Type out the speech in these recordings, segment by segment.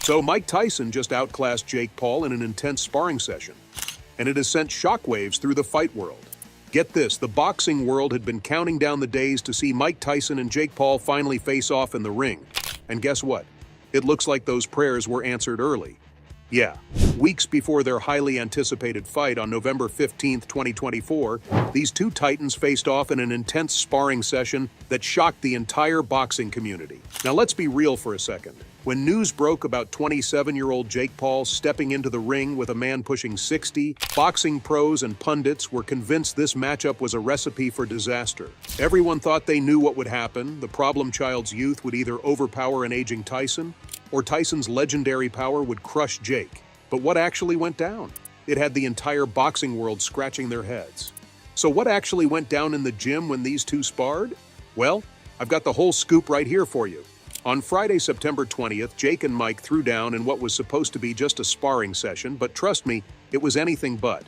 So Mike Tyson just outclassed Jake Paul in an intense sparring session, and it has sent shockwaves through the fight world. Get this, the boxing world had been counting down the days to see Mike Tyson and Jake Paul finally face off in the ring. And guess what? It looks like those prayers were answered early. Yeah, weeks before their highly anticipated fight on November 15th, 2024, these two titans faced off in an intense sparring session that shocked the entire boxing community. Now let's be real for a second. When news broke about 27-year-old Jake Paul stepping into the ring with a man pushing 60, boxing pros and pundits were convinced this matchup was a recipe for disaster. Everyone thought they knew what would happen. The problem child's youth would either overpower an aging Tyson, or Tyson's legendary power would crush Jake. But what actually went down? It had the entire boxing world scratching their heads. So what actually went down in the gym when these two sparred? Well, I've got the whole scoop right here for you. On Friday, September 20th, Jake and Mike threw down in what was supposed to be just a sparring session, but trust me, it was anything but.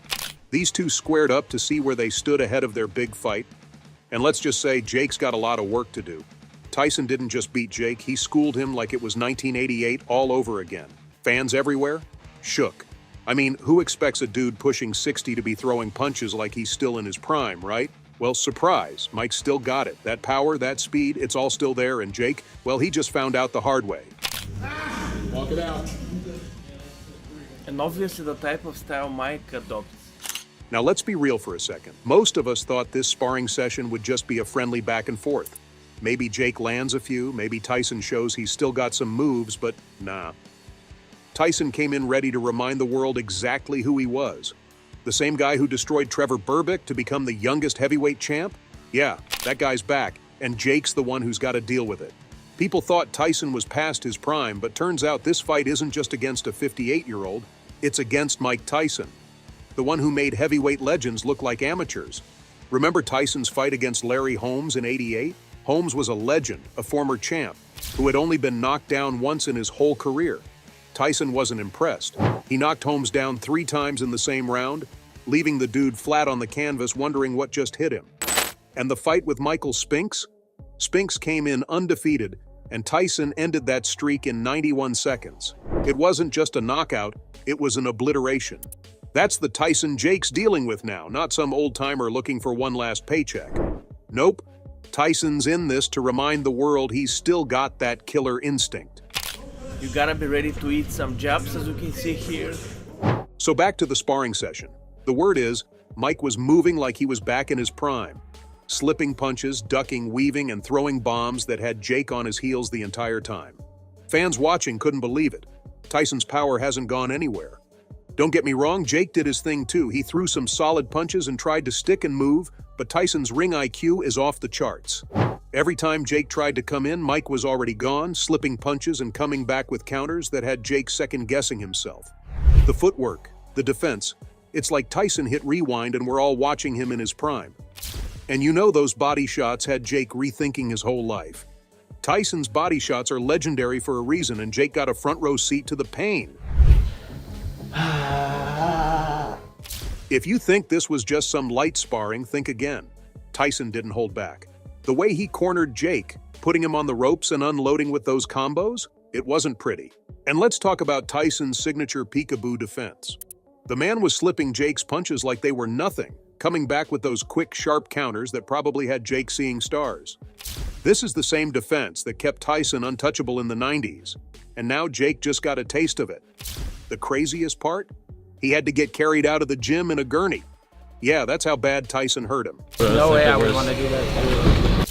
These two squared up to see where they stood ahead of their big fight. And let's just say Jake's got a lot of work to do. Tyson didn't just beat Jake, he schooled him like it was 1988 all over again. Fans everywhere? Shook. I mean, who expects a dude pushing 60 to be throwing punches like he's still in his prime, right? Well, surprise, Mike still got it. That power, that speed, it's all still there, and Jake, well, he just found out the hard way. Walk it out. And obviously the type of style Mike adopts. Now let's be real for a second. Most of us thought this sparring session would just be a friendly back and forth. Maybe Jake lands a few, maybe Tyson shows he's still got some moves, but nah. Tyson came in ready to remind the world exactly who he was. The same guy who destroyed Trevor Berbick to become the youngest heavyweight champ? Yeah, that guy's back, and Jake's the one who's got to deal with it. People thought Tyson was past his prime, but turns out this fight isn't just against a 58-year-old, it's against Mike Tyson, the one who made heavyweight legends look like amateurs. Remember Tyson's fight against Larry Holmes in '88? Holmes was a legend, a former champ, who had only been knocked down once in his whole career. Tyson wasn't impressed. He knocked Holmes down 3 times in the same round, leaving the dude flat on the canvas wondering what just hit him. And the fight with Michael Spinks? Spinks came in undefeated, and Tyson ended that streak in 91 seconds. It wasn't just a knockout, it was an obliteration. That's the Tyson Jake's dealing with now, not some old-timer looking for one last paycheck. Nope, Tyson's in this to remind the world he's still got that killer instinct. You gotta be ready to eat some jabs, as you can see here. So back to the sparring session. The word is, Mike was moving like he was back in his prime. Slipping punches, ducking, weaving, and throwing bombs that had Jake on his heels the entire time. Fans watching couldn't believe it. Tyson's power hasn't gone anywhere. Don't get me wrong, Jake did his thing too. He threw some solid punches and tried to stick and move, but Tyson's ring IQ is off the charts. Every time Jake tried to come in, Mike was already gone, slipping punches and coming back with counters that had Jake second-guessing himself. The footwork, the defense, it's like Tyson hit rewind and we're all watching him in his prime. And you know those body shots had Jake rethinking his whole life. Tyson's body shots are legendary for a reason, and Jake got a front-row seat to the pain. If you think this was just some light sparring, think again. Tyson didn't hold back. The way he cornered Jake, putting him on the ropes and unloading with those combos, it wasn't pretty. And let's talk about Tyson's signature peekaboo defense. The man was slipping Jake's punches like they were nothing, coming back with those quick, sharp counters that probably had Jake seeing stars. This is the same defense that kept Tyson untouchable in the 90s, and now Jake just got a taste of it. The craziest part? He had to get carried out of the gym in a gurney. Yeah, that's how bad Tyson hurt him. No way I would want to do that.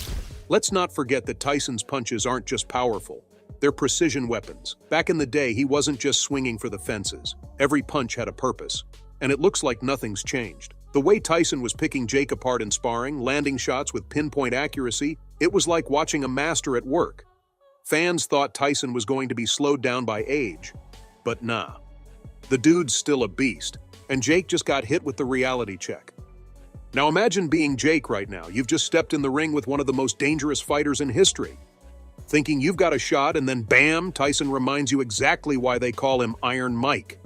Let's not forget that Tyson's punches aren't just powerful. They're precision weapons. Back in the day, he wasn't just swinging for the fences. Every punch had a purpose. And it looks like nothing's changed. The way Tyson was picking Jake apart in sparring, landing shots with pinpoint accuracy, it was like watching a master at work. Fans thought Tyson was going to be slowed down by age. But nah. The dude's still a beast. And Jake just got hit with the reality check. Now imagine being Jake right now. You've just stepped in the ring with one of the most dangerous fighters in history. Thinking you've got a shot, and then bam, Tyson reminds you exactly why they call him Iron Mike.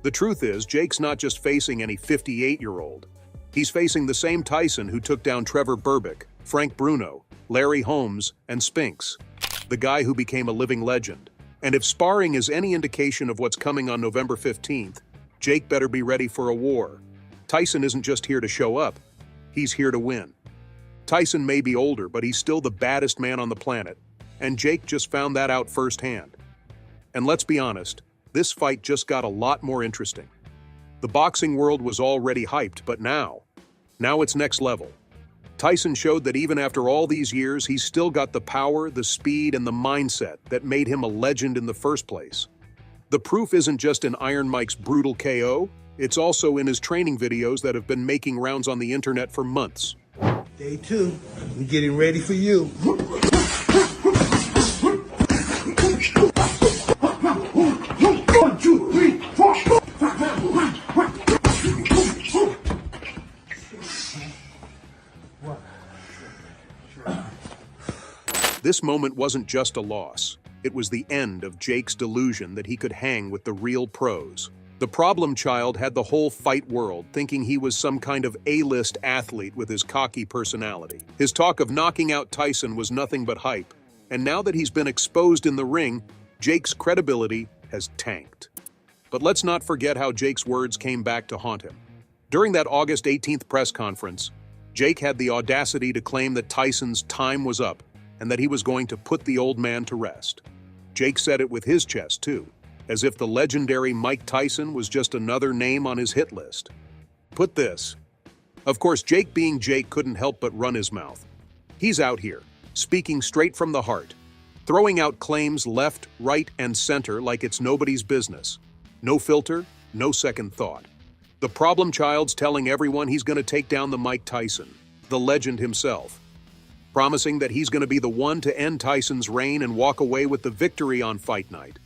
The truth is, Jake's not just facing any 58-year-old. He's facing the same Tyson who took down Trevor Berbick, Frank Bruno, Larry Holmes, and Spinks. The guy who became a living legend. And if sparring is any indication of what's coming on November 15th, Jake better be ready for a war. Tyson isn't just here to show up, he's here to win. Tyson may be older, but he's still the baddest man on the planet, and Jake just found that out firsthand. And let's be honest, this fight just got a lot more interesting. The boxing world was already hyped, but now it's next level. Tyson showed that even after all these years, he's still got the power, the speed, and the mindset that made him a legend in the first place. The proof isn't just in Iron Mike's brutal KO, it's also in his training videos that have been making rounds on the internet for months. Day 2, we're getting ready for you. 1, 2, 3, 4. This moment wasn't just a loss. It was the end of Jake's delusion that he could hang with the real pros. The problem child had the whole fight world thinking he was some kind of A-list athlete with his cocky personality. His talk of knocking out Tyson was nothing but hype, and now that he's been exposed in the ring, Jake's credibility has tanked. But let's not forget how Jake's words came back to haunt him. During that August 18th press conference, Jake had the audacity to claim that Tyson's time was up and that he was going to put the old man to rest. Jake said it with his chest, too, as if the legendary Mike Tyson was just another name on his hit list. Put this. Of course, Jake being Jake couldn't help but run his mouth. He's out here, speaking straight from the heart, throwing out claims left, right, and center like it's nobody's business. No filter, no second thought. The problem child's telling everyone he's going to take down the Mike Tyson, the legend himself, promising that he's going to be the one to end Tyson's reign and walk away with the victory on fight night.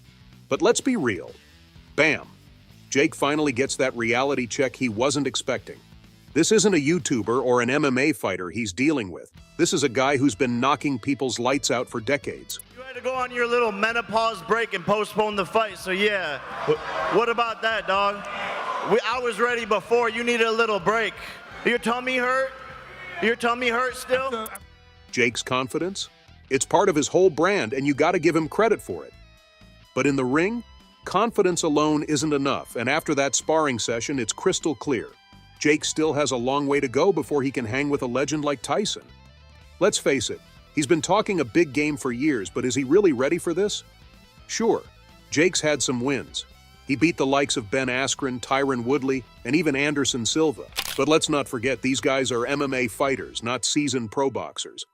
But let's be real. Bam! Jake finally gets that reality check he wasn't expecting. This isn't a YouTuber or an MMA fighter he's dealing with. This is a guy who's been knocking people's lights out for decades. You had to go on your little menopause break and postpone the fight, so yeah. What about that, dog? I was ready before. You needed a little break. Your tummy hurt? Your tummy hurt still? Jake's confidence? It's part of his whole brand, and you gotta give him credit for it. But in the ring, confidence alone isn't enough, and after that sparring session, it's crystal clear. Jake still has a long way to go before he can hang with a legend like Tyson. Let's face it, he's been talking a big game for years, but is he really ready for this? Sure, Jake's had some wins. He beat the likes of Ben Askren, Tyron Woodley, and even Anderson Silva. But let's not forget, these guys are MMA fighters, not seasoned pro boxers.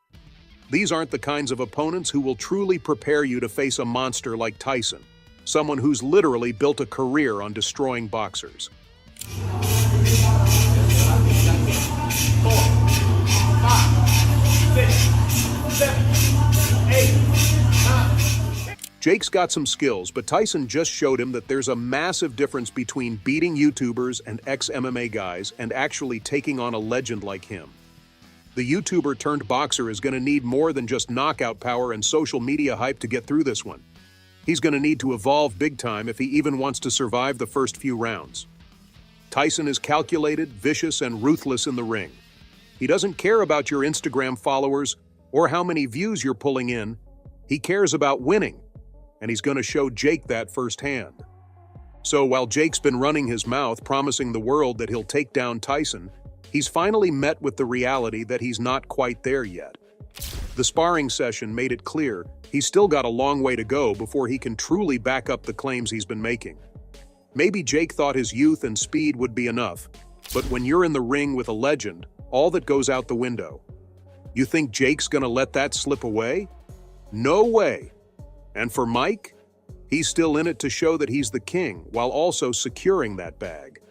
These aren't the kinds of opponents who will truly prepare you to face a monster like Tyson, someone who's literally built a career on destroying boxers. 4, 5, 6, 7, 8, 9. Jake's got some skills, but Tyson just showed him that there's a massive difference between beating YouTubers and ex-MMA guys and actually taking on a legend like him. The YouTuber turned boxer is going to need more than just knockout power and social media hype to get through this one. He's going to need to evolve big time if he even wants to survive the first few rounds. Tyson is calculated, vicious, and ruthless in the ring. He doesn't care about your Instagram followers or how many views you're pulling in. He cares about winning, and he's going to show Jake that firsthand. So while Jake's been running his mouth promising the world that he'll take down Tyson, he's finally met with the reality that he's not quite there yet. The sparring session made it clear he's still got a long way to go before he can truly back up the claims he's been making. Maybe Jake thought his youth and speed would be enough, but when you're in the ring with a legend, all that goes out the window. You think Jake's gonna let that slip away? No way! And for Mike, he's still in it to show that he's the king while also securing that bag.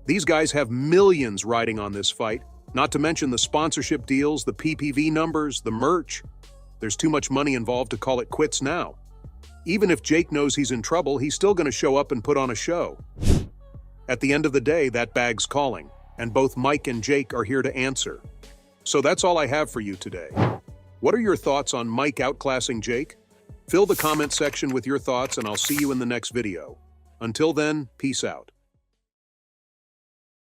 These guys have millions riding on this fight, not to mention the sponsorship deals, the PPV numbers, the merch. There's too much money involved to call it quits now. Even if Jake knows he's in trouble, he's still going to show up and put on a show. At the end of the day, that bag's calling, and both Mike and Jake are here to answer. So that's all I have for you today. What are your thoughts on Mike outclassing Jake? Fill the comment section with your thoughts, and I'll see you in the next video. Until then, peace out.